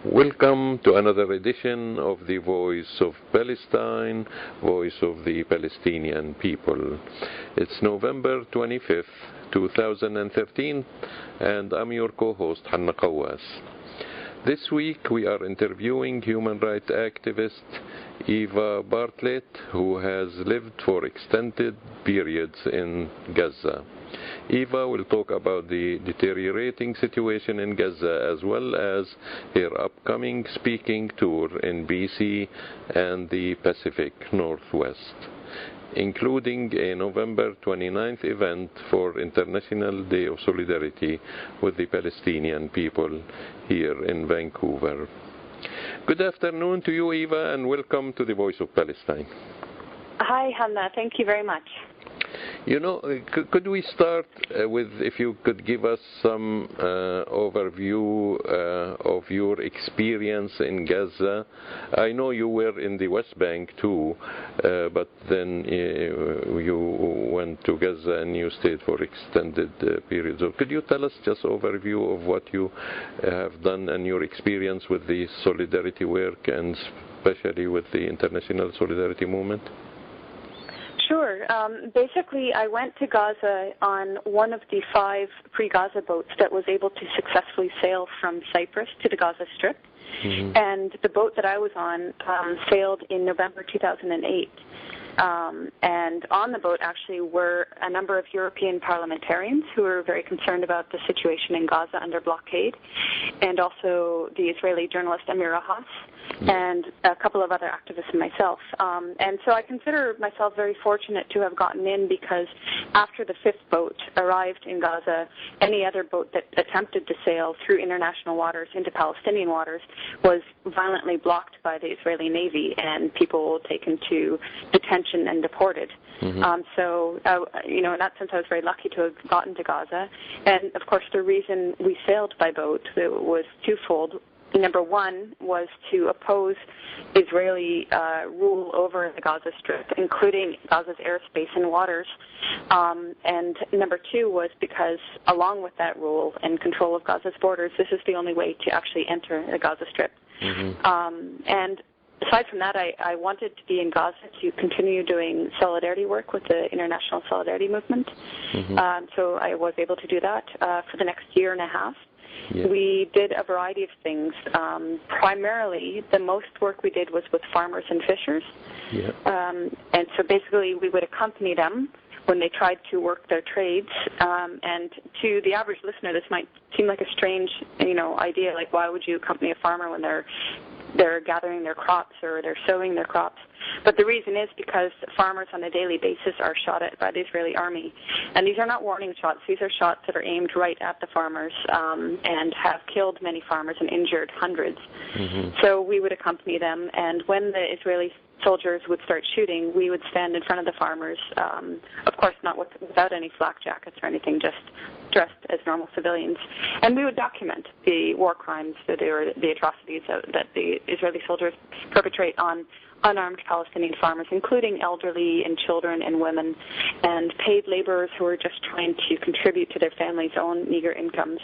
Welcome to another edition of the Voice of Palestine, Voice of the Palestinian People. It's November 25th, 2013, and I'm your co-host, Hanna Qawas. This week we are interviewing human rights activist Eva Bartlett, who has lived for extended periods in Gaza. Eva will talk about the deteriorating situation in Gaza as well as her upcoming speaking tour in BC and the Pacific Northwest, including a November 29th event for International Day of Solidarity with the Palestinian people here in Vancouver. Good afternoon to you, Eva, and welcome to the Voice of Palestine. Hi, Hanna. Thank you very much. You know, could we start with, if you could give us some overview of your experience in Gaza? I know you were in the West Bank too, but then you went to Gaza and you stayed for extended periods. So could you tell us just overview of what you have done and your experience with the solidarity work and especially with the international solidarity movement? Sure. Basically, I went to Gaza on one of the 5 pre-Gaza boats that was able to successfully sail from Cyprus to the Gaza Strip. Mm-hmm. And the boat that I was on sailed in November 2008. And on the boat actually were a number of European parliamentarians who were very concerned about the situation in Gaza under blockade, and also the Israeli journalist Amir Rahas, and a couple of other activists and myself. And so I consider myself very fortunate to have gotten in, because after the 5th boat arrived in Gaza, any other boat that attempted to sail through international waters into Palestinian waters was violently blocked by the Israeli Navy, and people were taken to detention and deported. Mm-hmm. In that sense, I was very lucky to have gotten to Gaza. And, of course, the reason we sailed by boat was twofold. Number one was to oppose Israeli rule over the Gaza Strip, including Gaza's airspace and waters. And number two was because, along with that rule and control of Gaza's borders, this is the only way to actually enter the Gaza Strip. Mm-hmm. And aside from that, I wanted to be in Gaza to continue doing solidarity work with the international solidarity movement. Mm-hmm. So I was able to do that for the next year and a half. Yeah. We did a variety of things. Primarily, the most work we did was with farmers and fishers. Yeah. And so basically, we would accompany them when they tried to work their trades. And to the average listener, this might seem like a strange, idea. Like, why would you accompany a farmer when they're gathering their crops or they're sowing their crops? But the reason is because farmers on a daily basis are shot at by the Israeli army. And these are not warning shots. These are shots that are aimed right at the farmers and have killed many farmers and injured hundreds. Mm-hmm. So we would accompany them, and when the Israeli soldiers would start shooting, we would stand in front of the farmers, of course not without any flak jackets or anything, just dressed as normal civilians. And we would document the war crimes, the atrocities that the Israeli soldiers perpetrate on unarmed Palestinian farmers, including elderly and children and women, and paid laborers who are just trying to contribute to their families' own meager incomes.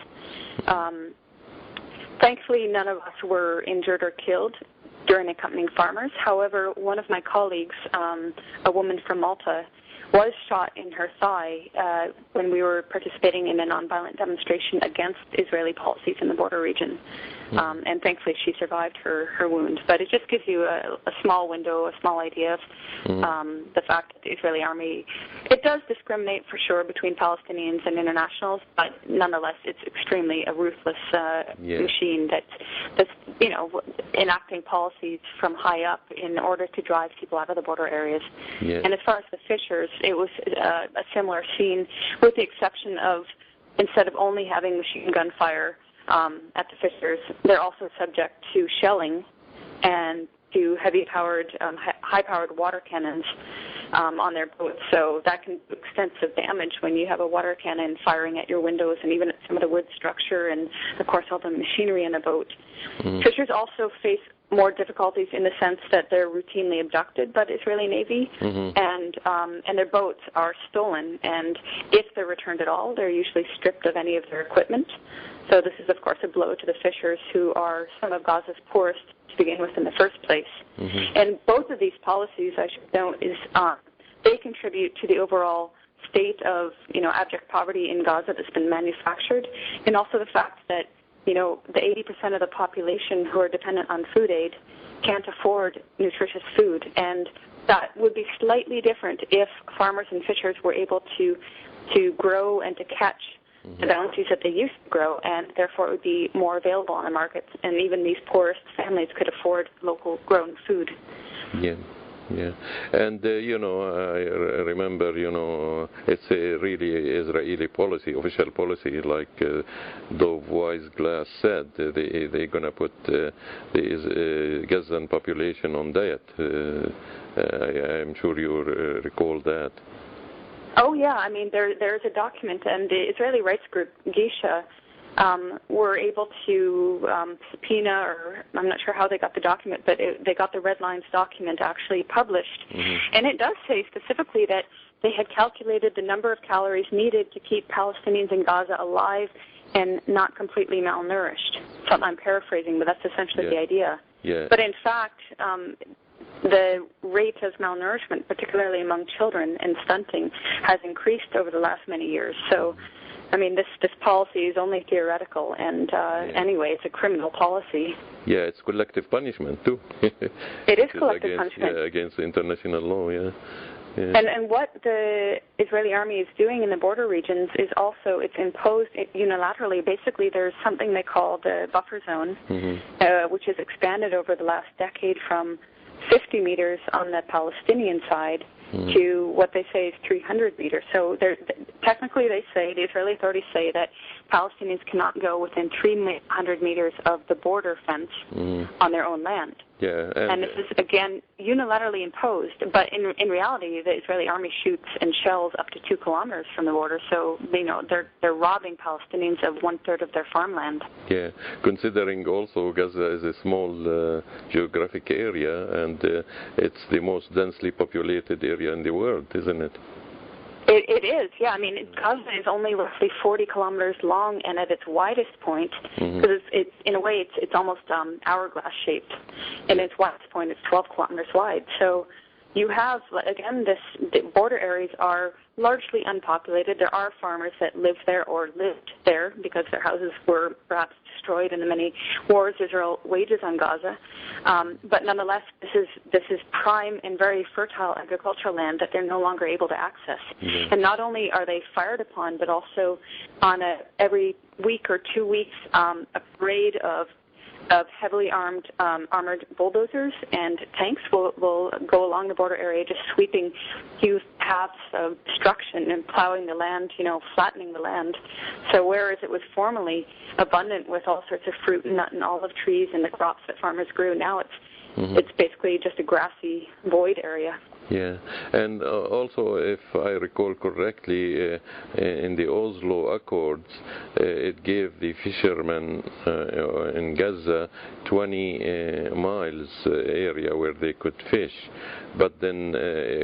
Thankfully, none of us were injured or killed during accompanying farmers. However, one of my colleagues, a woman from Malta, was shot in her thigh when we were participating in a nonviolent demonstration against Israeli policies in the border region. And thankfully she survived her wound. But it just gives you a small window, a small idea of the fact that the Israeli army, it does discriminate for sure between Palestinians and internationals, but nonetheless it's extremely a ruthless machine that's enacting policies from high up in order to drive people out of the border areas. Yeah. And as far as the fishers, it was a similar scene, with the exception of, instead of only having machine gun fire at the fishers, they're also subject to shelling and to high-powered water cannons on their boats. So that can do extensive damage when you have a water cannon firing at your windows and even some of the wood structure and, of course, all the machinery in a boat. Fishers also face more difficulties in the sense that they're routinely abducted by the Israeli Navy, and their boats are stolen, and if they're returned at all, they're usually stripped of any of their equipment. So this is, of course, a blow to the fishers, who are some of Gaza's poorest to begin with in the first place. And both of these policies, I should note, is they contribute to the overall state of, abject poverty in Gaza that's been manufactured, and also the fact that, the 80% of the population who are dependent on food aid can't afford nutritious food. And that would be slightly different if farmers and fishers were able to grow and to catch the bounties that they used to grow, and therefore it would be more available on the markets, and even these poorest families could afford local grown food. Yeah, and I remember, it's a really Israeli policy, official policy, like Dov Weisglass said, they're going to put the Gazan population on diet. I'm sure you recall that. Oh yeah, I mean there's a document, and the Israeli rights group Gisha were able to subpoena, or I'm not sure how they got the document, but they got the Red Lines document actually published. And it does say specifically that they had calculated the number of calories needed to keep Palestinians in Gaza alive and not completely malnourished. So I'm paraphrasing, but that's essentially the idea. But in fact, the rate of malnourishment, particularly among children and stunting, has increased over the last many years. So I mean, this policy is only theoretical, and anyway, it's a criminal policy. Yeah, it's collective punishment, too. It is collective punishment. Yeah, against international law, And what the Israeli army is doing in the border regions is also, it's imposed unilaterally. Basically, there's something they call the buffer zone, which has expanded over the last decade from 50 meters on the Palestinian side to what they say is 300 meters. So technically the Israeli authorities say that Palestinians cannot go within 300 meters of the border fence on their own land. And this is, again, unilaterally imposed, but in reality, the Israeli army shoots and shells up to 2 kilometers from the border, so they're robbing Palestinians of 1/3 of their farmland. Yeah, considering also Gaza is a small geographic area, and it's the most densely populated area in the world, isn't it? It is, yeah. I mean, Gaza is only roughly 40 kilometers long, and at its widest point, because it's in a way it's almost hourglass shaped, and its widest point is 12 kilometers wide. So you have, again, the border areas are largely unpopulated. There are farmers that live there or lived there because their houses were perhaps destroyed in the many wars Israel wages on Gaza. But nonetheless, this is prime and very fertile agricultural land that they're no longer able to access. And not only are they fired upon, but also on every week or 2 weeks, a parade of heavily armored bulldozers and tanks will go along the border area, just sweeping huge paths of destruction and plowing the land, flattening the land. So whereas it was formerly abundant with all sorts of fruit and nut and olive trees and the crops that farmers grew, now it's basically just a grassy void area. Yeah, and also, if I recall correctly, in the Oslo Accords, it gave the fishermen in Gaza 20 miles area where they could fish, but then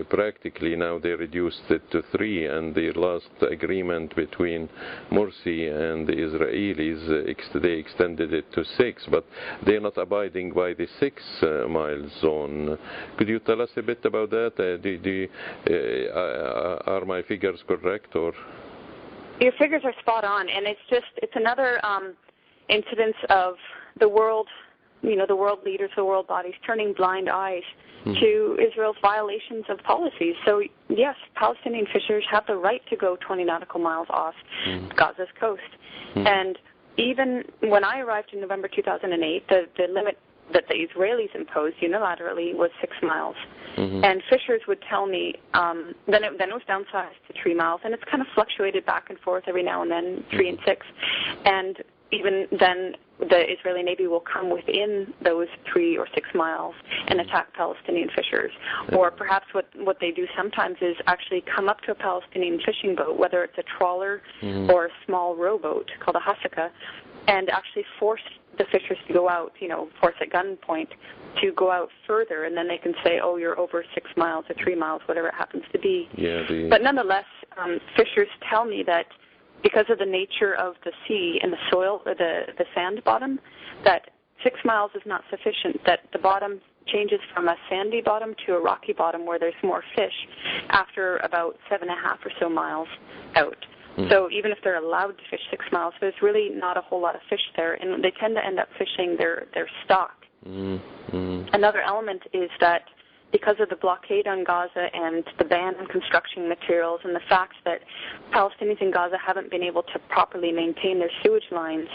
practically now they reduced it to 3, and the last agreement between Morsi and the Israelis, they extended it to 6, but they're not abiding by the 6-mile zone. Could you tell us a bit about that? Are my figures correct, or? Your figures are spot on, and it's another incidence of the world, the world leaders, the world bodies turning blind eyes to Israel's violations of policies. So yes, Palestinian fishers have the right to go 20 nautical miles off Gaza's coast, and even when I arrived in November 2008, the limit that the Israelis imposed unilaterally was 6 miles. And fishers would tell me, then it was downsized to 3 miles, and it's kind of fluctuated back and forth every now and then, 3 and 6. And even then, the Israeli Navy will come within those 3 or 6 miles and attack Palestinian fishers. Or perhaps what they do sometimes is actually come up to a Palestinian fishing boat, whether it's a trawler or a small rowboat called a hasaka, and actually force the fishers to go out, force at gunpoint to go out further, and then they can say, oh, you're over 6 miles or 3 miles, whatever it happens to be. But nonetheless, fishers tell me that because of the nature of the sea and the soil, the sand bottom, that 6 miles is not sufficient, that the bottom changes from a sandy bottom to a rocky bottom where there's more fish after about 7.5 or so miles out. So even if they're allowed to fish 6 miles, there's really not a whole lot of fish there, and they tend to end up fishing their stock. Another element is that because of the blockade on Gaza and the ban on construction materials and the fact that Palestinians in Gaza haven't been able to properly maintain their sewage lines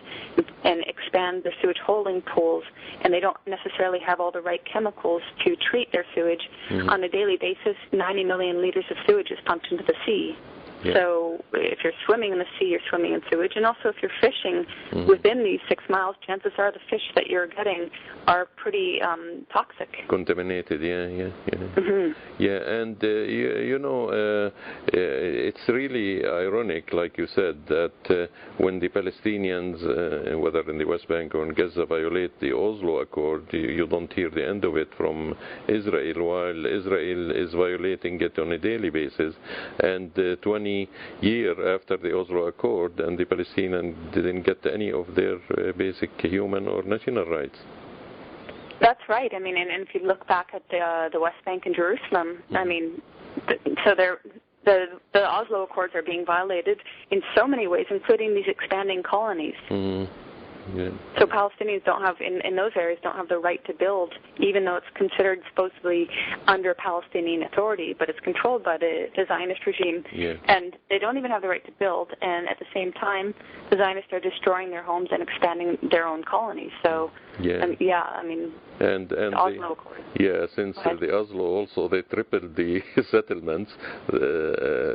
and expand their sewage holding pools, and they don't necessarily have all the right chemicals to treat their sewage, on a daily basis, 90 million liters of sewage is pumped into the sea. So if you're swimming in the sea, you're swimming in sewage. And also if you're fishing within these 6 miles, chances are the fish that you're getting are pretty toxic. Contaminated, and it's really ironic, like you said, that when the Palestinians, whether in the West Bank or in Gaza, violate the Oslo Accord, you don't hear the end of it from Israel, while Israel is violating it on a daily basis. And 20 years after the Oslo Accord, and the Palestinians didn't get any of their basic human or national rights. That's right. I mean, and if you look back at the West Bank and Jerusalem, I mean, the Oslo Accords are being violated in so many ways, including these expanding colonies. So Palestinians don't have, in those areas, don't have the right to build, even though it's considered supposedly under Palestinian authority, but it's controlled by the Zionist regime. And they don't even have the right to build, and at the same time, the Zionists are destroying their homes and expanding their own colonies. So, I mean, and the Oslo Accord. Since the Oslo also, they tripled the settlements,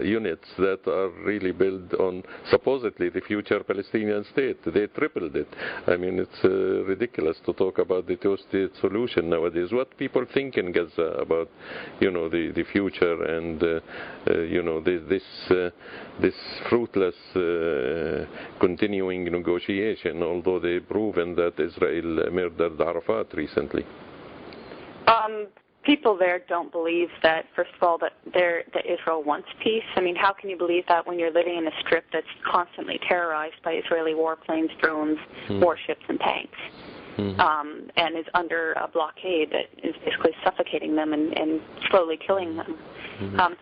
units that are really built on supposedly the future Palestinian state. They tripled it. I mean, it's ridiculous to talk about the two-state solution nowadays. What people think in Gaza about, the future and, this fruitless continuing negotiation, although they've proven that Israel murdered Arafat recently. People there don't believe that, first of all, that Israel wants peace. I mean, how can you believe that when you're living in a strip that's constantly terrorized by Israeli warplanes, drones, warships, and tanks, and is under a blockade that is basically suffocating them and slowly killing them?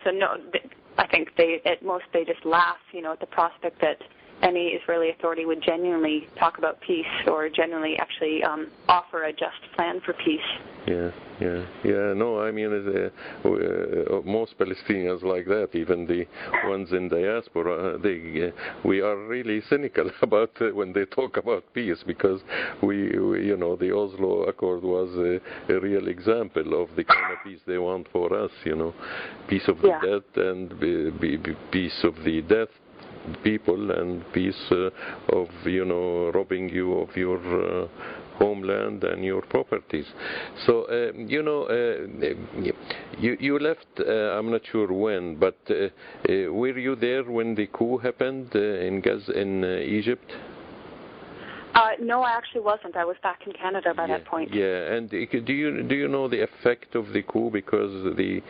So no, I think at most they just laugh, at the prospect that any Israeli authority would genuinely talk about peace or genuinely actually offer a just plan for peace. No, I mean, most Palestinians like that, even the ones in diaspora, we are really cynical about when they talk about peace, because the Oslo Accord was a real example of the kind of peace they want for us, peace of the dead and peace of the death people, and peace of robbing you of your homeland and your properties. So you left, I'm not sure when, but were you there when the coup happened in Gaza, in Egypt? No, I actually wasn't. I was back in Canada by that point. And do you know the effect of the coup? Because the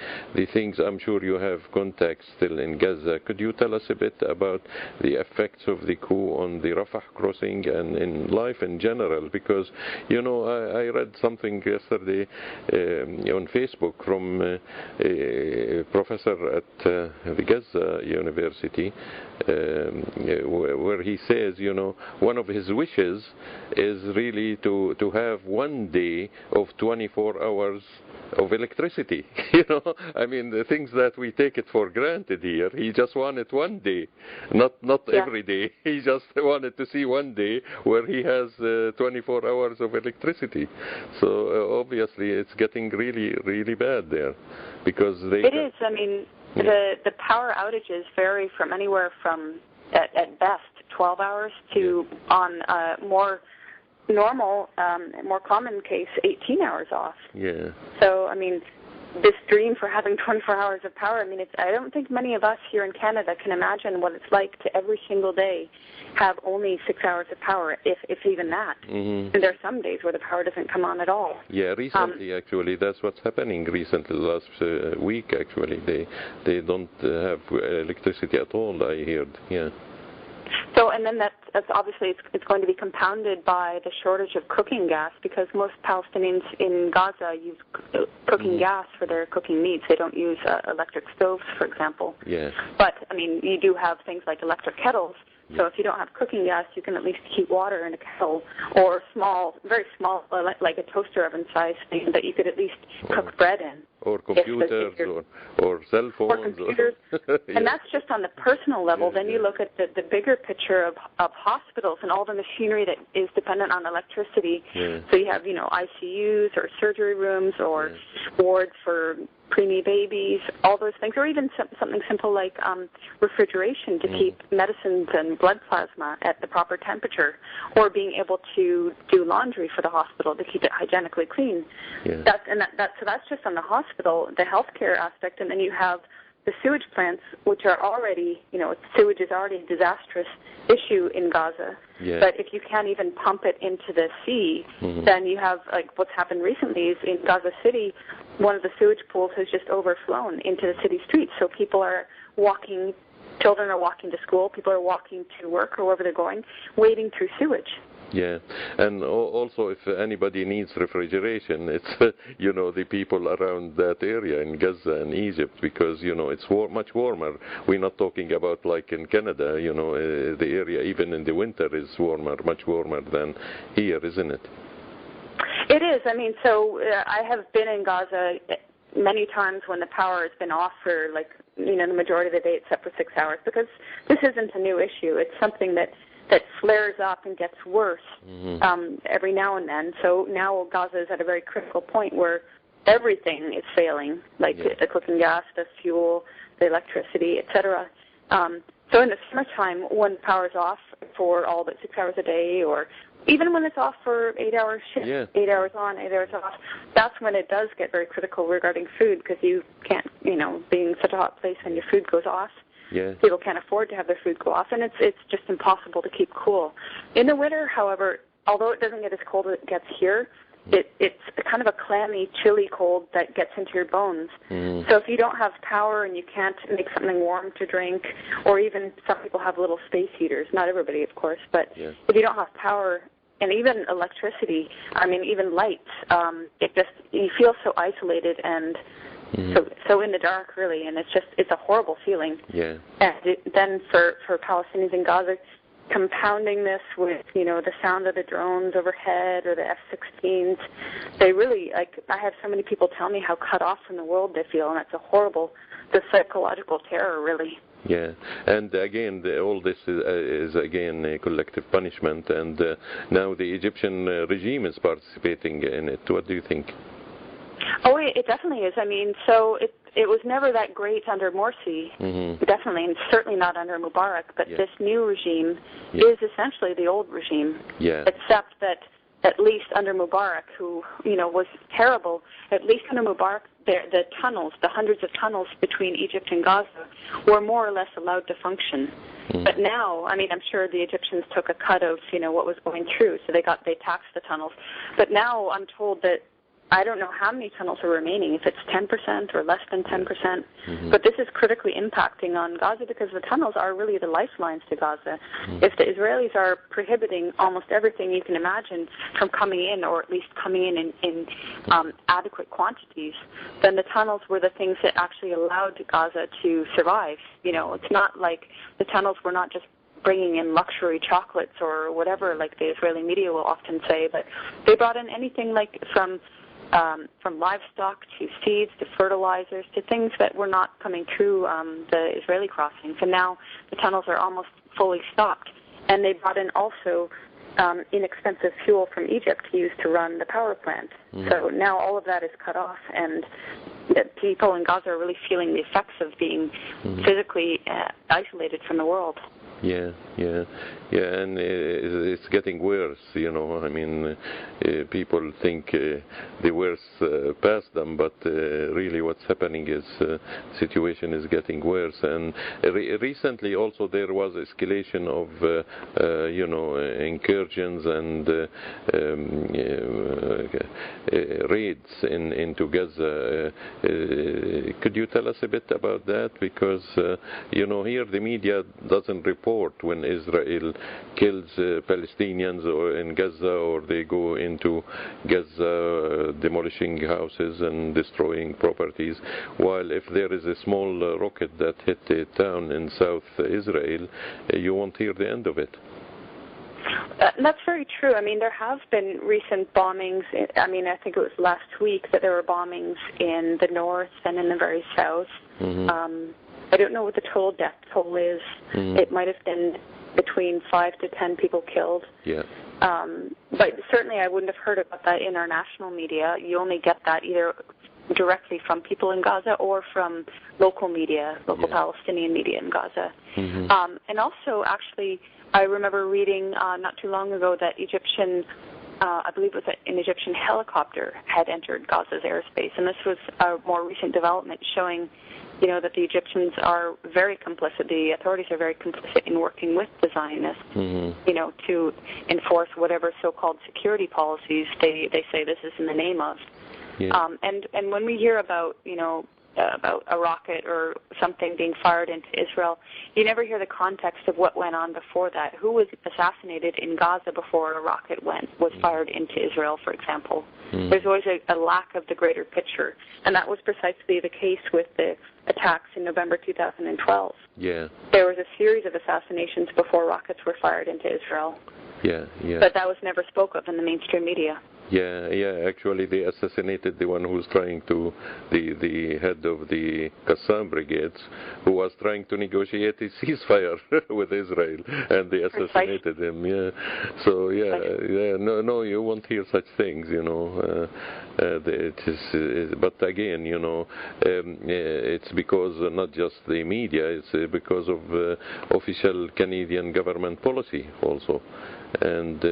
things, I'm sure you have contacts still in Gaza. Could you tell us a bit about the effects of the coup on the Rafah crossing and in life in general? Because I read something yesterday on Facebook from a professor at the Gaza University, where he says, one of his wishes is really to have one day of 24 hours of electricity. I mean, the things that we take it for granted here, he just wanted one day, not every day. He just wanted to see one day where he has 24 hours of electricity. So obviously it's getting really, really bad there, because It is. I mean, the power outages vary from anywhere from, at best, 12 hours to on more normal, more common case, 18 hours off. Yeah. So, I mean, this dream for having 24 hours of power, I mean, I don't think many of us here in Canada can imagine what it's like to every single day have only 6 hours of power, if even that. Mm-hmm. And there are some days where the power doesn't come on at all. Yeah, recently, actually, that's what's happening recently, last week, actually. They don't have electricity at all, I heard, yeah. So, and then that's obviously it's going to be compounded by the shortage of cooking gas, because most Palestinians in Gaza use cooking gas for their cooking needs. They don't use electric stoves, for example. Yes. But, I mean, you do have things like electric kettles. So if you don't have cooking gas, you can at least heat water in a kettle, or small, very small, like a toaster oven size thing that you could at least cook bread in. Or computers, or cell phones. Or computers. Yeah. And that's just on the personal level. Then you look at the bigger picture of hospitals and all the machinery that is dependent on electricity. Yeah. So you have, ICUs or surgery rooms or wards for preemie babies, all those things, or even something simple like refrigeration to keep medicines and blood plasma at the proper temperature, or being able to do laundry for the hospital to keep it hygienically clean. Yeah. So that's just on the hospital, the healthcare aspect, and then you have the sewage plants, which are already, sewage is already a disastrous issue in Gaza. Yeah. But if you can't even pump it into the sea, then you have, like what's happened recently is in Gaza City, one of the sewage pools has just overflown into the city streets. So people are walking, children are walking to school, people are walking to work or wherever they're going, wading through sewage. Yeah, and also if anybody needs refrigeration, it's, the people around that area in Gaza and Egypt, because, it's much warmer. We're not talking about like in Canada, the area even in the winter is much warmer than here, isn't it? It is. I mean, so I have been in Gaza many times when the power has been off for the majority of the day except for 6 hours, because this isn't a new issue. It's something that flares up and gets worse every now and then. So now Gaza is at a very critical point where everything is failing, like the cooking gas, the fuel, the electricity, etc. So in the summertime, when power is off for all but 6 hours a day, or even when it's off for 8 hour shifts, 8 hours on, 8 hours off, that's when it does get very critical regarding food, because you can't, being such a hot place when your food goes off. Yeah. People can't afford to have their food go off, and it's just impossible to keep cool. In the winter, however, although it doesn't get as cold as it gets here, it's kind of a clammy, chilly cold that gets into your bones. So if you don't have power and you can't make something warm to drink, or even some people have little space heaters, not everybody, of course, but if you don't have power and even electricity, I mean, even lights, you feel so isolated and so in the dark, really, and it's a horrible feeling. Yeah. And then for Palestinians in Gaza, compounding this with, the sound of the drones overhead or the F-16s, they really, I have so many people tell me how cut off from the world they feel, and it's the psychological terror, really. Yeah, and again, all this is again a collective punishment, and now the Egyptian regime is participating in it. What do you think? Oh, it definitely is. I mean, so it was never that great under Morsi, definitely, and certainly not under Mubarak, but this new regime is essentially the old regime, except that at least under Mubarak, who, was terrible, at least under Mubarak, the tunnels, the hundreds of tunnels between Egypt and Gaza were more or less allowed to function. But now, I mean, I'm sure the Egyptians took a cut of, what was going through, so they taxed the tunnels. But now I'm told that I don't know how many tunnels are remaining, if it's 10% or less than 10%, but this is critically impacting on Gaza because the tunnels are really the lifelines to Gaza. If the Israelis are prohibiting almost everything you can imagine from coming in, or at least coming in adequate quantities, then the tunnels were the things that actually allowed Gaza to survive. It's not like the tunnels were not just bringing in luxury chocolates or whatever, like the Israeli media will often say, but they brought in anything like from livestock to seeds to fertilizers to things that were not coming through the Israeli crossings. And now the tunnels are almost fully stopped. And they brought in also inexpensive fuel from Egypt used to run the power plant. So now all of that is cut off, and the people in Gaza are really feeling the effects of being physically isolated from the world. Yeah, and it's getting worse, I mean, people think the worst past them, but really what's happening is the situation is getting worse. And recently also there was escalation of, incursions and raids into Gaza. Could you tell us a bit about that? Because, here the media doesn't report when Israel kills Palestinians or in Gaza, or they go into Gaza demolishing houses and destroying properties, while if there is a small rocket that hit a town in South Israel, you won't hear the end of it. That's very true. I mean, there have been recent bombings. I mean, I think it was last week that there were bombings in the north and in the very south. Mm-hmm. I don't know what the total death toll is. Mm-hmm. It might have been between 5 to 10 people killed. Yeah. But certainly I wouldn't have heard about that in our national media. You only get that either directly from people in Gaza or from local media, local Palestinian media in Gaza. Mm-hmm. And also, actually, I remember reading not too long ago that I believe it was an Egyptian helicopter had entered Gaza's airspace. And this was a more recent development showing that the Egyptians are very complicit, the authorities are very complicit in working with the Zionists, to enforce whatever so-called security policies they say this is in the name of. Yeah. And when we hear about a rocket or something being fired into Israel, you never hear the context of what went on before that. Who was assassinated in Gaza before a rocket was fired into Israel, for example? Mm. There's always a lack of the greater picture, and that was precisely the case with the attacks in November 2012. Yeah. There was a series of assassinations before rockets were fired into Israel. Yeah. But that was never spoke of in the mainstream media. Yeah. Actually, they assassinated the one who was trying to, the head of the Qassam brigades, who was trying to negotiate a ceasefire with Israel, and they assassinated him. Yeah. So no, you won't hear such things. It is, but again, it's because not just the media, it's because of official Canadian government policy also. And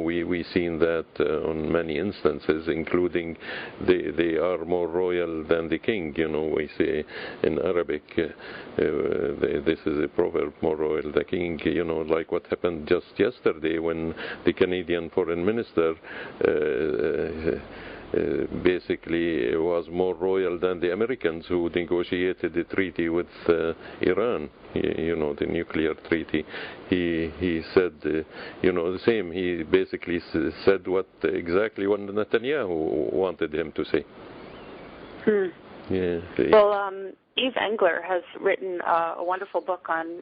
we've seen that on many instances, including they are more royal than the king. We say in Arabic, this is a proverb, more royal than the king. Like what happened just yesterday when the Canadian foreign minister basically was more royal than the Americans who negotiated the treaty with Iran, the nuclear treaty. He said, the same. He basically said exactly what Netanyahu wanted him to say. Yeah. Well, Eve Engler has written a wonderful book on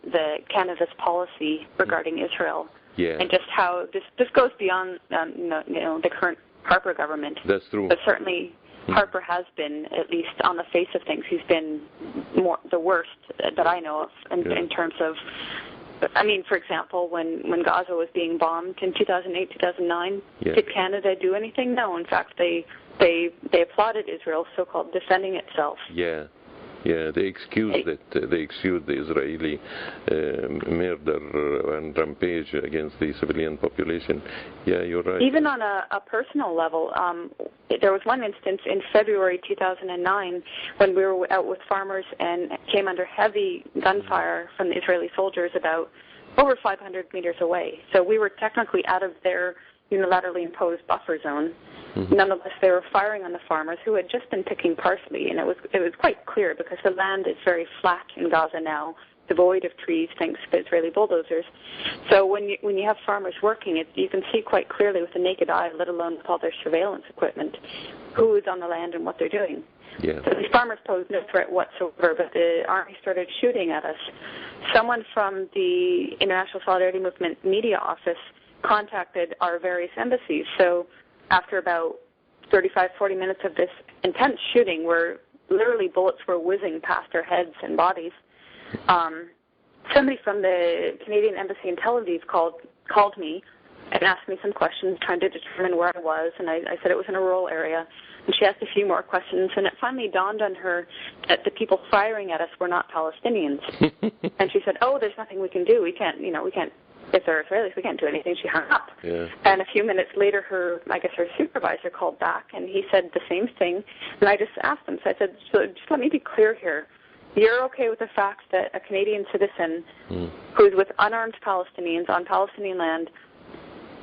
Canada's policy regarding Israel. Yeah. And just how this goes beyond the current Harper government. That's true. But certainly Harper has been, at least on the face of things, he's been the worst that I know of in terms of, I mean, for example, when Gaza was being bombed in 2008, 2009, did Canada do anything? No. In fact, they applauded Israel, so-called defending itself. Yeah, they excused it. They excused the Israeli murder and rampage against the civilian population. Yeah, you're right. Even on a personal level, there was one instance in February 2009 when we were out with farmers and came under heavy gunfire from the Israeli soldiers about over 500 meters away. So we were technically out of their unilaterally imposed buffer zone. Mm-hmm. Nonetheless, they were firing on the farmers who had just been picking parsley, and it was quite clear because the land is very flat in Gaza now, devoid of trees thanks to Israeli bulldozers. So when you have farmers working, you can see quite clearly with the naked eye, let alone with all their surveillance equipment, who is on the land and what they're doing. Yeah. So these farmers posed no threat whatsoever, but the army started shooting at us. Someone from the International Solidarity Movement media office contacted our various embassies. So after about 35, 40 minutes of this intense shooting where literally bullets were whizzing past our heads and bodies, somebody from the Canadian Embassy in Tel Aviv called me and asked me some questions trying to determine where I was, and I said it was in a rural area. And she asked a few more questions, and it finally dawned on her that the people firing at us were not Palestinians. And she said, "Oh, there's nothing we can do. We can't, if they're Israelis, we can't do anything." She hung up. Yeah. And a few minutes later, her supervisor called back, and he said the same thing. And I just asked him, so I said, "So just let me be clear here. You're okay with the fact that a Canadian citizen who's with unarmed Palestinians on Palestinian land,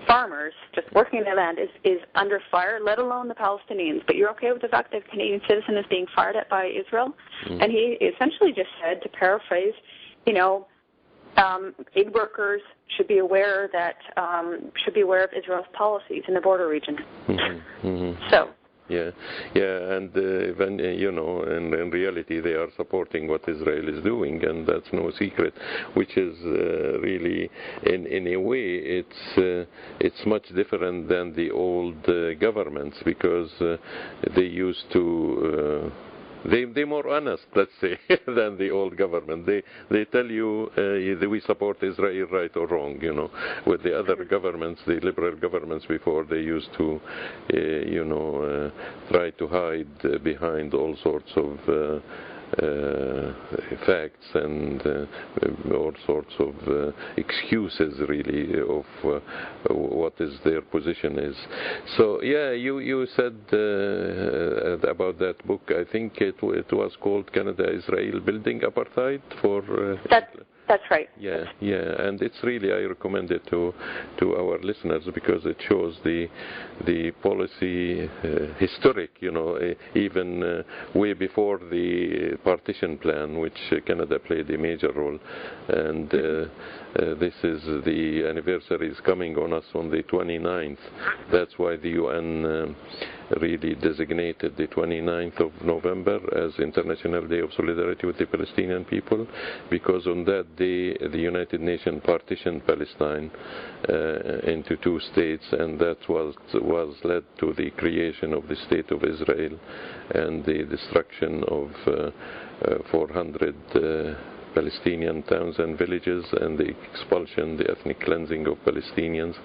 farmers just working their land, is under fire, let alone the Palestinians, but you're okay with the fact that a Canadian citizen is being fired at by Israel?" And he essentially just said, to paraphrase, aid workers should be aware of Israel's policies in the border region. So. Yeah, and in reality they are supporting what Israel is doing, and that's no secret. Which is really, in a way, it's much different than the old governments, because they used to. They're more honest, let's say, than the old government. They tell you we support Israel, right or wrong. With the other governments, the liberal governments before, they used to, try to hide behind all sorts of facts and all sorts of excuses, really, of what is their position is. So yeah, you said about that book, I think it was called Canada-Israel Building Apartheid for... That's right. Yeah, and it's really, I recommend it to our listeners, because it shows the policy historic, even way before the partition plan, which Canada played a major role. And this is the anniversary is coming on us on the 29th. That's why the UN really designated the 29th of November as International Day of Solidarity with the Palestinian people, because on that day the United Nations partitioned Palestine into two states, and that was led to the creation of the State of Israel and the destruction of 400 Palestinian towns and villages, and the expulsion, the ethnic cleansing of Palestinians.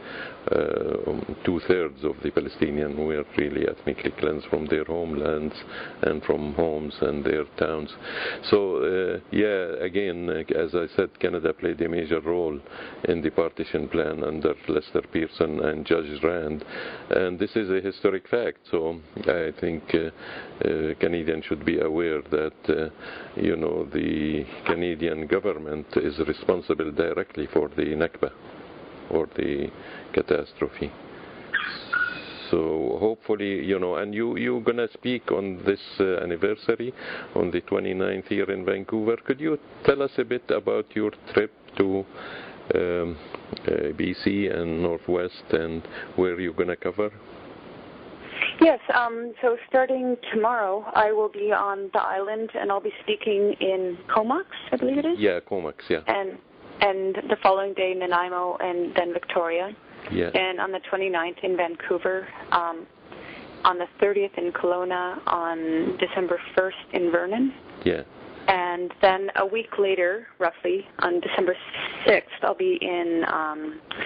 2/3 of the Palestinians were really ethnically cleansed from their homelands and from homes and their towns. So again, as I said, Canada played a major role in the partition plan under Lester Pearson and Judge Rand, and this is a historic fact. So I think Canadians should be aware that the Canadian government is responsible directly for the Nakba, or the catastrophe. So hopefully, and you're going to speak on this anniversary on the 29th here in Vancouver. Could you tell us a bit about your trip to BC and Northwest, and where you're going to cover? Yes, so starting tomorrow, I will be on the island, and I'll be speaking in Comox, I believe it is? Yeah, Comox, yeah. And the following day, Nanaimo, and then Victoria. Yeah. And on the 29th in Vancouver, on the 30th in Kelowna, on December 1st in Vernon. Yeah. And then a week later, roughly, on December 6th, I'll be in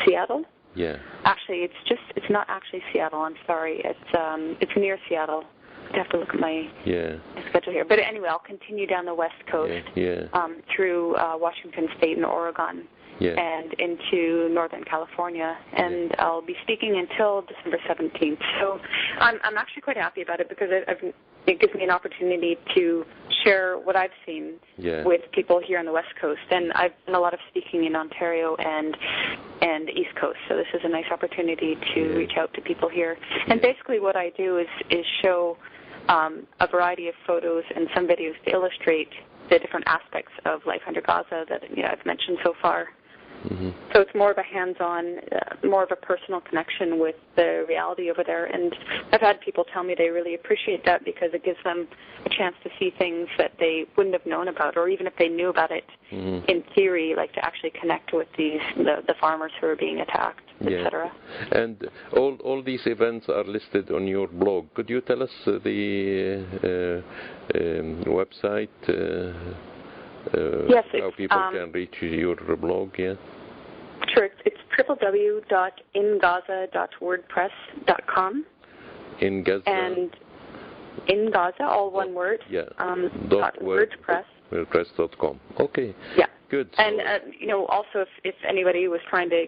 Seattle. Yeah. Actually, it's not actually Seattle, I'm sorry. It's near Seattle. I have to look at my schedule here. But anyway, I'll continue down the West Coast through Washington State and Oregon and into Northern California. And I'll be speaking until December 17th. So I'm actually quite happy about it, because it gives me an opportunity to share what I've seen with people here on the West Coast. And I've done a lot of speaking in Ontario and the East Coast, so this is a nice opportunity to reach out to people here. And basically what I do is show a variety of photos and some videos to illustrate the different aspects of life under Gaza that I've mentioned so far. Mm-hmm. So it's more of a hands-on, more of a personal connection with the reality over there. And I've had people tell me they really appreciate that, because it gives them a chance to see things that they wouldn't have known about, or even if they knew about it in theory, like to actually connect with the farmers who are being attacked, etc. And all these events are listed on your blog. Could you tell us the website? Yes, how people can reach your blog? Sure, it's www.ingaza.wordpress.com. In Gaza? And in Gaza, all one word. Yeah. .wordpress. WordPress.com. Okay. Yeah. Good. And, also if anybody was trying to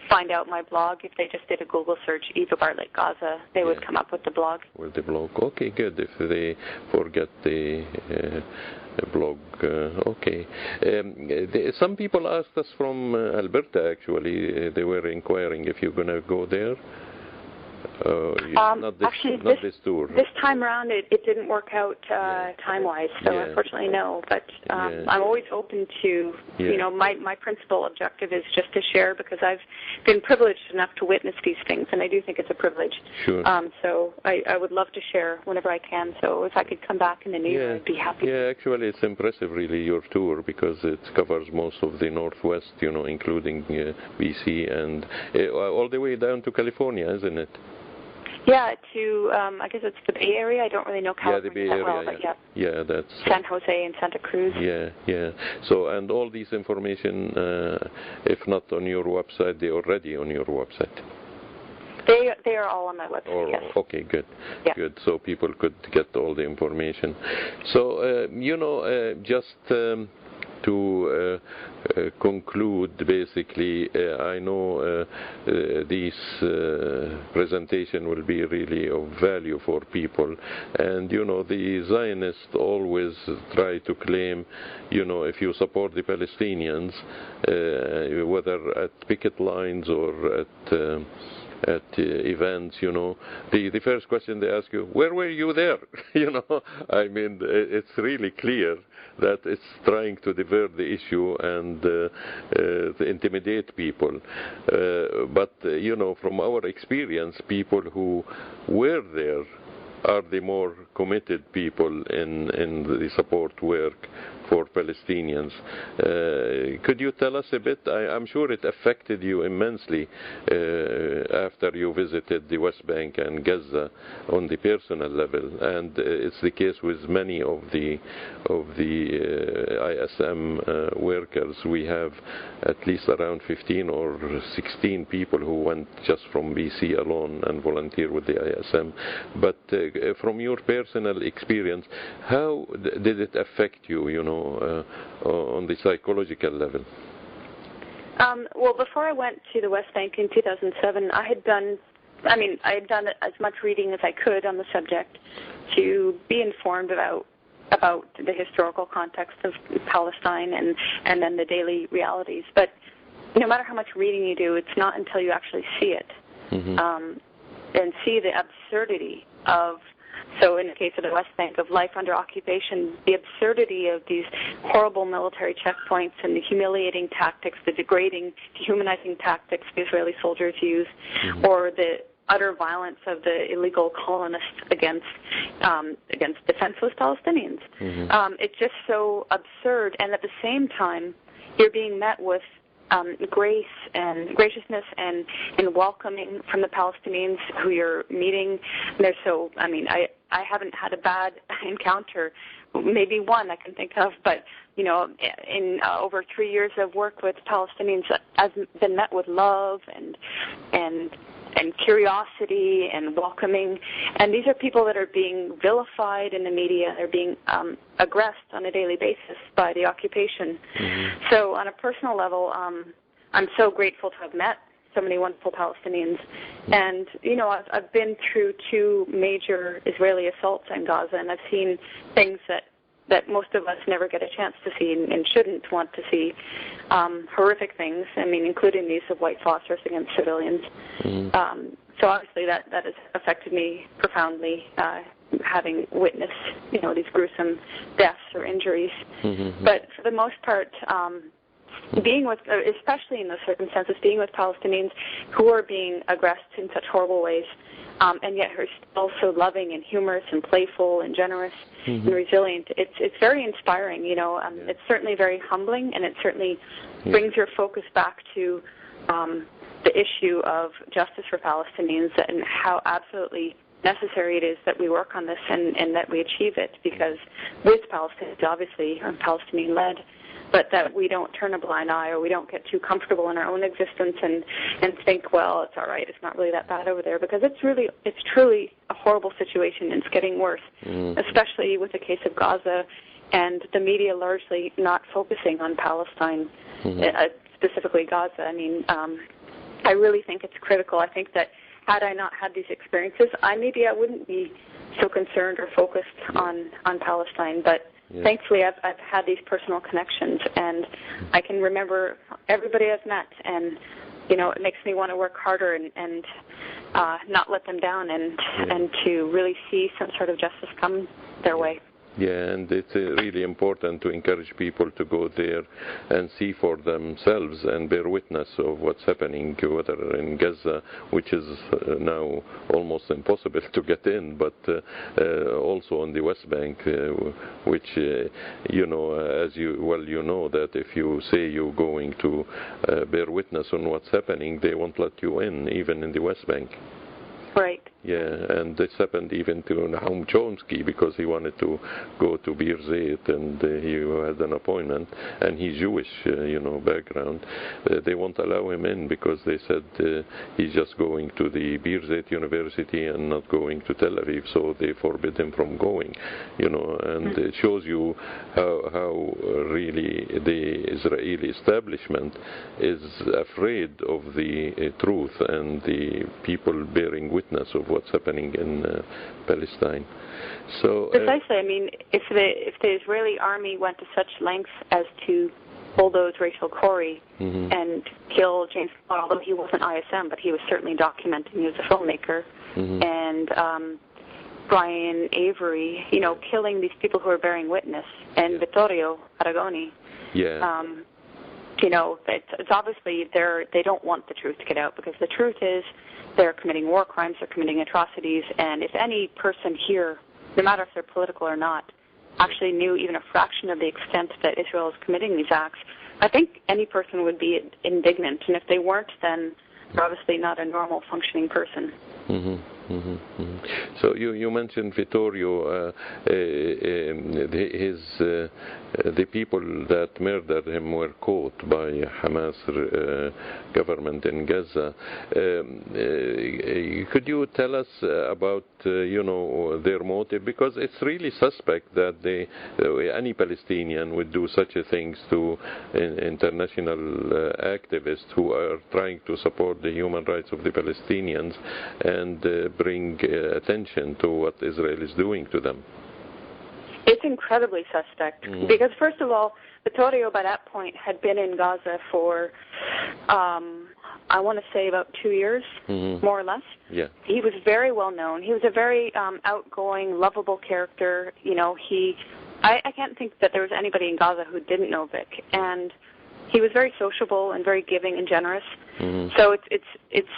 find out my blog, if they just did a Google search, Eva Bartlett Gaza, they would come up with the blog. With the blog. Okay, good. If they forget the blog, okay. Some people asked us from Alberta, actually. They were inquiring if you're going to go there. Not this tour. This time around, it didn't work out time-wise, so unfortunately no. But I'm always open to, my principal objective is just to share, because I've been privileged enough to witness these things, and I do think it's a privilege. Sure. So I would love to share whenever I can. So if I could come back in the new year, I'd be happy. Yeah, actually, it's impressive, really, your tour, because it covers most of the Northwest, including BC and all the way down to California, isn't it? Yeah, to I guess it's the Bay Area. I don't really know California the Bay that Area, well, but yeah, that's San Jose and Santa Cruz. Yeah. So, and all these information, if not on your website, they're already on your website. They are all on my website. Yes. Okay, good. Yeah. Good. So people could get all the information. So just to conclude, basically, I know this presentation will be really of value for people, and the Zionists always try to claim, if you support the Palestinians, whether at picket lines or at events, the first question they ask you, where were you there? I mean, it's really clear that it's trying to divert the issue and to intimidate people. But from our experience, people who were there are the more committed people in the support work for Palestinians. Could you tell us a bit? I'm sure it affected you immensely after you visited the West Bank and Gaza on the personal level, and it's the case with many of the ISM workers. We have at least around 15 or 16 people who went just from BC alone and volunteer with the ISM. But from your personal experience, how did it affect you, on the psychological level? Well, before I went to the West Bank in 2007, I had done as much reading as I could on the subject to be informed about the historical context of Palestine and then the daily realities. But no matter how much reading you do, it's not until you actually see it and see the absurdity of, so in the case of the West Bank, of life under occupation, the absurdity of these horrible military checkpoints and the humiliating tactics, the degrading, dehumanizing tactics the Israeli soldiers use, or the utter violence of the illegal colonists against defenseless Palestinians. It's just so absurd, and at the same time, you're being met with grace and graciousness and welcoming from the Palestinians who you're meeting. They're so, I haven't had a bad encounter, maybe one I can think of, but, in over 3 years of work with Palestinians, I've been met with love and curiosity and welcoming. And these are people that are being vilified in the media. They're being aggressed on a daily basis by the occupation. So on a personal level, I'm so grateful to have met so many wonderful Palestinians. And, I've been through 2 major Israeli assaults in Gaza, and I've seen things that most of us never get a chance to see and shouldn't want to see, horrific things, including the use of white phosphorus against civilians. So obviously that has affected me profoundly, having witnessed, these gruesome deaths or injuries. But for the most part, being with, especially in those circumstances, being with Palestinians who are being aggressed in such horrible ways, and yet who are still so loving and humorous and playful and generous and resilient. It's very inspiring, It's certainly very humbling, and it certainly brings your focus back to the issue of justice for Palestinians and how absolutely necessary it is that we work on this and that we achieve it, because with Palestinians, obviously, Palestinian-led, but that we don't turn a blind eye or we don't get too comfortable in our own existence and think, well, it's all right, it's not really that bad over there, because it's truly a horrible situation, and it's getting worse, especially with the case of Gaza and the media largely not focusing on Palestine, specifically Gaza. I mean, I really think it's critical. I think that had I not had these experiences, maybe I wouldn't be so concerned or focused on Palestine, but thankfully I've had these personal connections, and I can remember everybody I've met, and it makes me want to work harder and not let them down, and to really see some sort of justice come their way. Yeah, and it's really important to encourage people to go there and see for themselves and bear witness of what's happening, whether in Gaza, which is now almost impossible to get in, but also on the West Bank, which, as you know that if you say you're going to bear witness on what's happening, they won't let you in, even in the West Bank. Right. Yeah, and this happened even to Nahum Chomsky, because he wanted to go to Birzeit, and he had an appointment, and he's Jewish, background. They won't allow him in because they said he's just going to the Birzeit University and not going to Tel Aviv, so they forbid him from going, and it shows you how really the Israeli establishment is afraid of the truth and the people bearing witness of what's happening in Palestine. So precisely. I mean, if the Israeli army went to such lengths as to bulldoze Rachel Corrie and kill James Paul, although he wasn't ISM, but he was certainly documenting. He was a filmmaker, and Brian Avery, killing these people who are bearing witness, and Vittorio Aragoni. Yeah. It's obviously they don't want the truth to get out, because the truth is they're committing war crimes, they're committing atrocities, and if any person here, no matter if they're political or not, actually knew even a fraction of the extent that Israel is committing these acts, I think any person would be indignant, and if they weren't, then they're obviously not a normal functioning person. So you mentioned Vittorio, the people that murdered him were caught by Hamas government in Gaza. Could you tell us about their motive? Because it's really suspect that any Palestinian would do such a things to international activists who are trying to support the human rights of the Palestinians and bring attention to what Israel is doing to them. It's incredibly suspect, because first of all, Vittorio by that point had been in Gaza for, I want to say about 2 years, more or less. Yeah. He was very well known. He was a very outgoing, lovable character. I can't think that there was anybody in Gaza who didn't know Vic, and he was very sociable and very giving and generous. So it's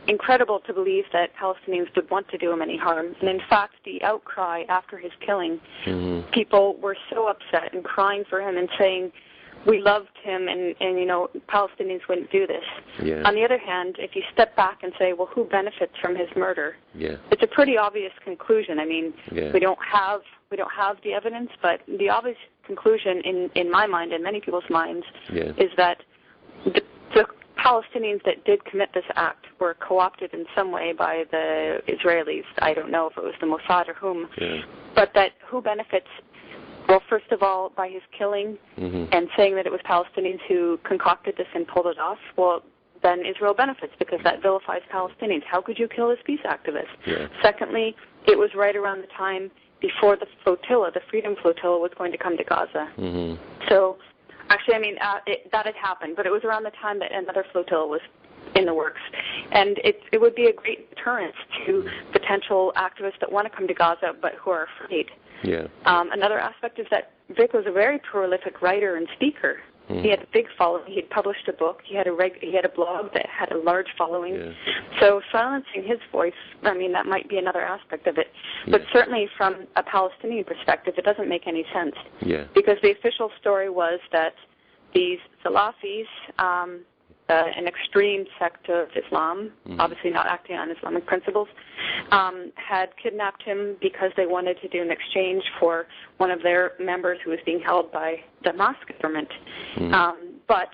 incredible to believe that Palestinians would want to do him any harm. And in fact, the outcry after his killing, people were so upset and crying for him and saying, we loved him, and Palestinians wouldn't do this. Yeah. On the other hand, if you step back and say, well, who benefits from his murder? Yeah. It's a pretty obvious conclusion. I mean, yeah. we don't have the evidence, but the obvious conclusion in my mind and many people's minds is that the Palestinians that did commit this act were co-opted in some way by the Israelis. I don't know if it was the Mossad or whom, but that who benefits? Well, first of all, by his killing and saying that it was Palestinians who concocted this and pulled it off, well, then Israel benefits because that vilifies Palestinians. How could you kill this peace activist? Yeah. Secondly, it was right around the time before the flotilla, the Freedom Flotilla, was going to come to Gaza. So, actually, I mean, that had happened, but it was around the time that another flotilla was in the works. And it would be a great deterrent to potential activists that want to come to Gaza but who are afraid. Yeah. Another aspect is that Vic was a very prolific writer and speaker. He had a big following. He had published a book. He had a blog that had a large following. Yeah. So silencing his voice, I mean, that might be another aspect of it. But certainly from a Palestinian perspective, it doesn't make any sense. Yeah. Because the official story was that these Salafis an extreme sect of Islam, obviously not acting on Islamic principles, had kidnapped him because they wanted to do an exchange for one of their members who was being held by the Hamas government. But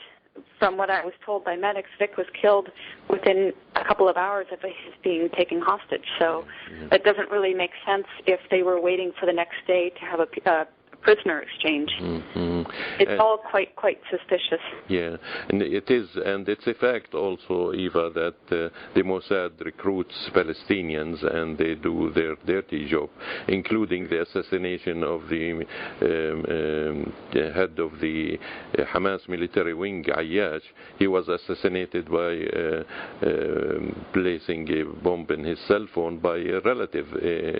from what I was told by medics, Vic was killed within a couple of hours of his being taken hostage. So it doesn't really make sense if they were waiting for the next day to have a prisoner exchange. It's all quite suspicious. Yeah, and it is, and it's a fact also, Eva, that the Mossad recruits Palestinians and they do their dirty job, including the assassination of the head of the Hamas military wing, Ayyash. He was assassinated by placing a bomb in his cell phone by a relative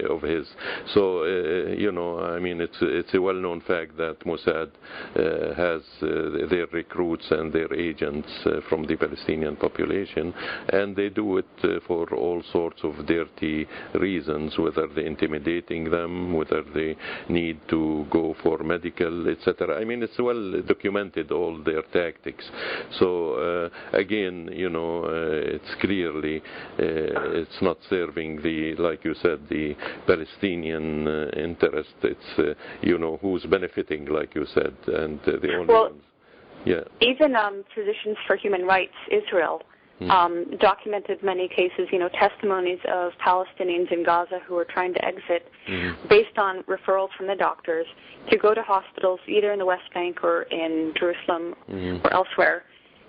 of his. So, I mean, it's a well-known fact that Mossad has their recruits and their agents from the Palestinian population, and they do it for all sorts of dirty reasons, whether they're intimidating them, whether they need to go for medical, etc. I mean, it's well documented, all their tactics. So again, it's clearly it's not serving the, like you said, the Palestinian interest. It's who's benefiting, like you said, and the only ones. Yeah. Even Physicians for Human Rights, Israel, documented many cases, testimonies of Palestinians in Gaza who were trying to exit based on referrals from the doctors to go to hospitals either in the West Bank or in Jerusalem or elsewhere,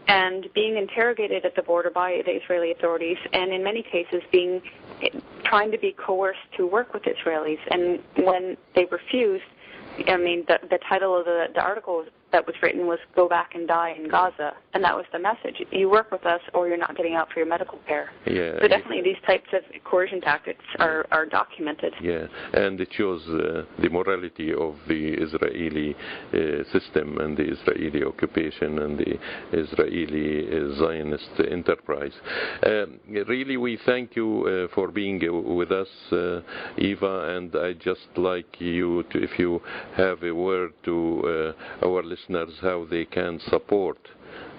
and being interrogated at the border by the Israeli authorities, and in many cases trying to be coerced to work with Israelis. And when they refused, I mean, the title of the article that was written was "Go Back and Die in Gaza," and that was the message. You work with us or you're not getting out for your medical care. Yeah. So definitely these types of coercion tactics are documented. Yeah, and it shows the morality of the Israeli system and the Israeli occupation and the Israeli Zionist enterprise. Really, we thank you for being with us, Eva, and I'd just like you to, if you have a word to our listeners, how they can support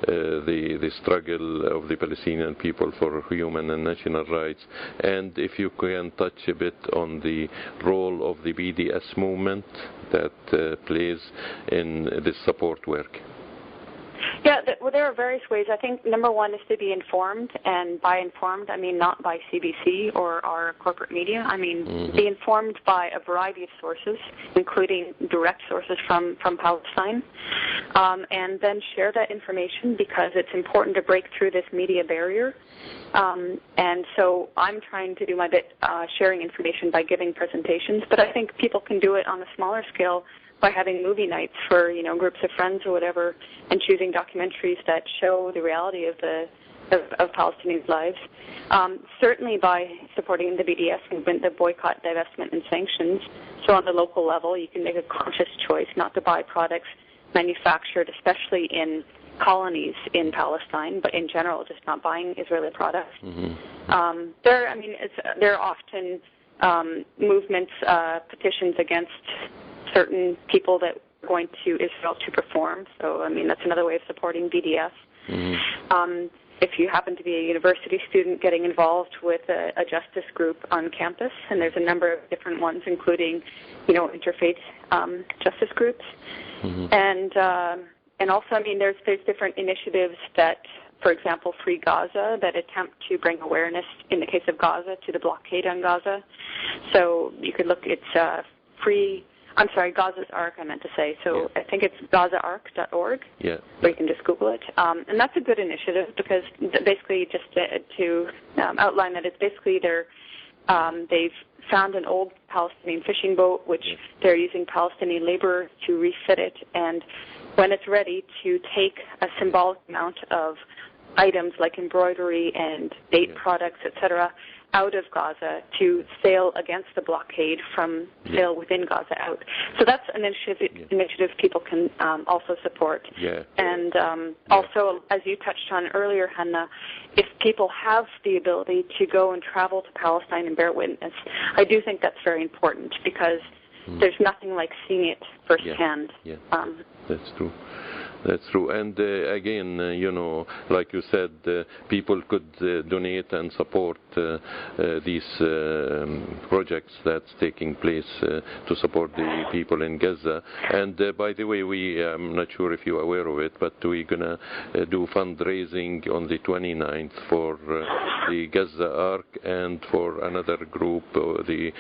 the struggle of the Palestinian people for human and national rights, and if you can touch a bit on the role of the BDS movement that plays in this support work. Yeah, well, there are various ways. I think number one is to be informed, and by informed, I mean not by CBC or our corporate media. I mean be informed by a variety of sources, including direct sources from Palestine, and then share that information because it's important to break through this media barrier. And so I'm trying to do my bit sharing information by giving presentations, but I think people can do it on a smaller scale by having movie nights for groups of friends or whatever, and choosing documentaries that show the reality of Palestinians' lives. Certainly by supporting the BDS movement, the boycott, divestment, and sanctions. So on the local level, you can make a conscious choice not to buy products manufactured, especially in colonies in Palestine, but in general, just not buying Israeli products. There are often movements, petitions against certain people that are going to Israel to perform. So, I mean, that's another way of supporting BDS. If you happen to be a university student, getting involved with a justice group on campus, and there's a number of different ones, including, interfaith justice groups. And also, I mean, there's different initiatives that, for example, Free Gaza, that attempt to bring awareness, in the case of Gaza, to the blockade on Gaza. So you could look, it's Gaza's Ark, I meant to say. So I think it's gazaark.org, or you can just Google it. And that's a good initiative because basically, just to outline that, it's basically they've found an old Palestinian fishing boat, which they're using Palestinian labor to refit it, and when it's ready, to take a symbolic amount of items like embroidery and date products, etc., out of Gaza to sail against the blockade from sail within Gaza out. So that's an initiative people can also support. And also, as you touched on earlier, Hannah, if people have the ability to go and travel to Palestine and bear witness, I do think that's very important because there's nothing like seeing it firsthand. That's true. That's true. And again, like you said, people could donate and support these projects that's taking place to support the people in Gaza. And by the way, I'm not sure if you're aware of it, but we're going to do fundraising on the 29th for the Gaza Ark and for another group, the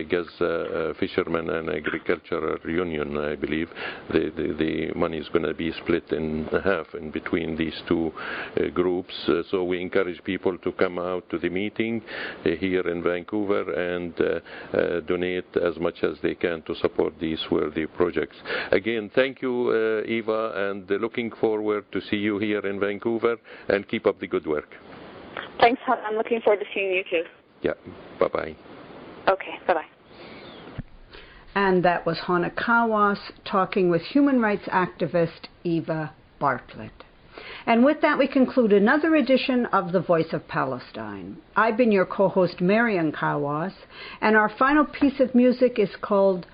Gaza Fishermen and Agricultural Union, I believe. The money is going to be split in half in between these two groups. So we encourage people to come out to the meeting here in Vancouver and donate as much as they can to support these worthy projects. Again, thank you, Eva, and looking forward to see you here in Vancouver, and keep up the good work. Thanks, Hon. I'm looking forward to seeing you too. Yeah, bye-bye. Okay, bye-bye. And that was Hannah Kawas talking with human rights activist Eva Bartlett. And with that, we conclude another edition of The Voice of Palestine. I've been your co-host, Marian Kawas, and our final piece of music is called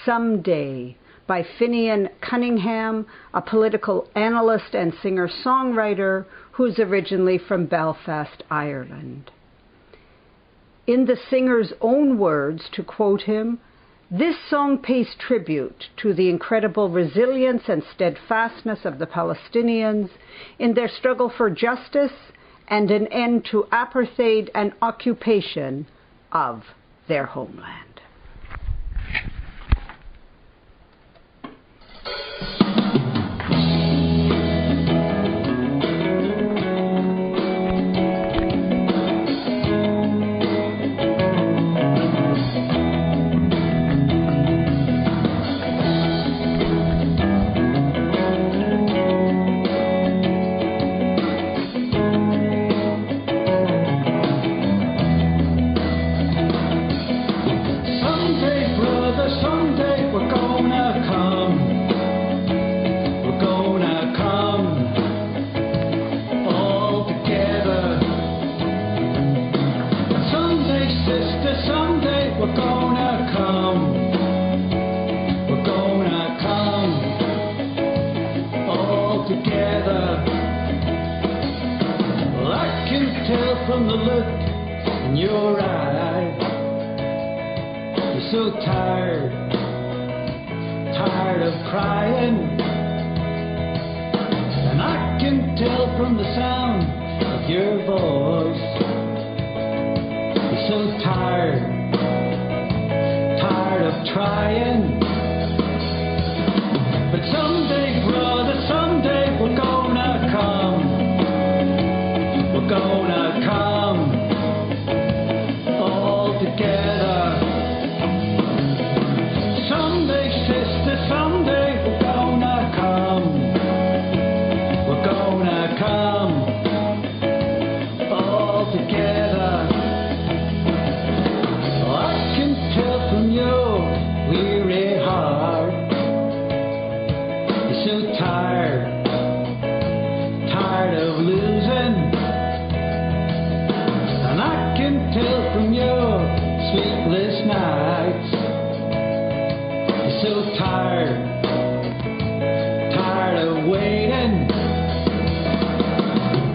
Someday by Finian Cunningham, a political analyst and singer-songwriter who's originally from Belfast, Ireland. In the singer's own words, to quote him, "This song pays tribute to the incredible resilience and steadfastness of the Palestinians in their struggle for justice and an end to apartheid and occupation of their homeland."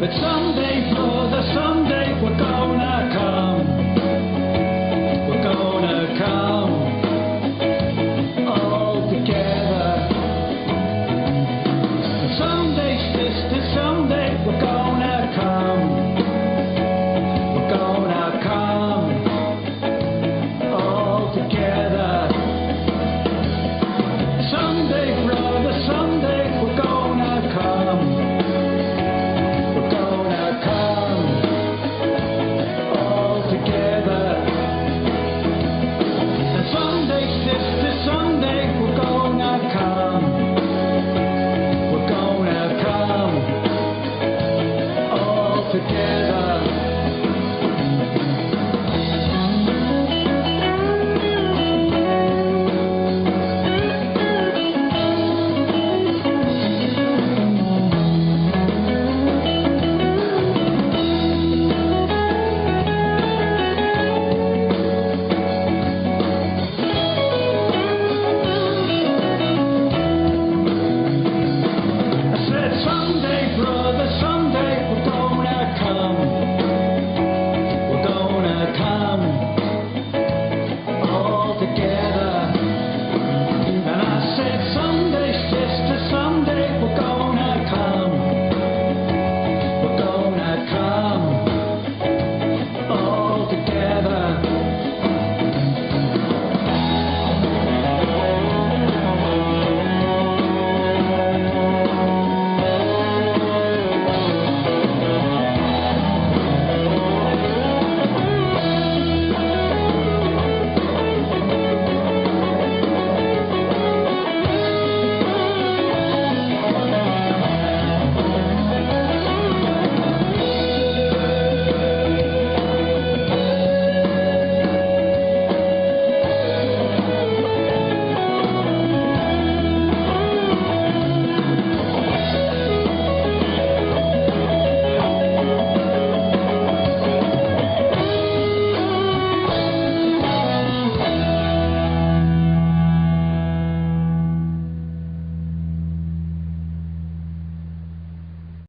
But some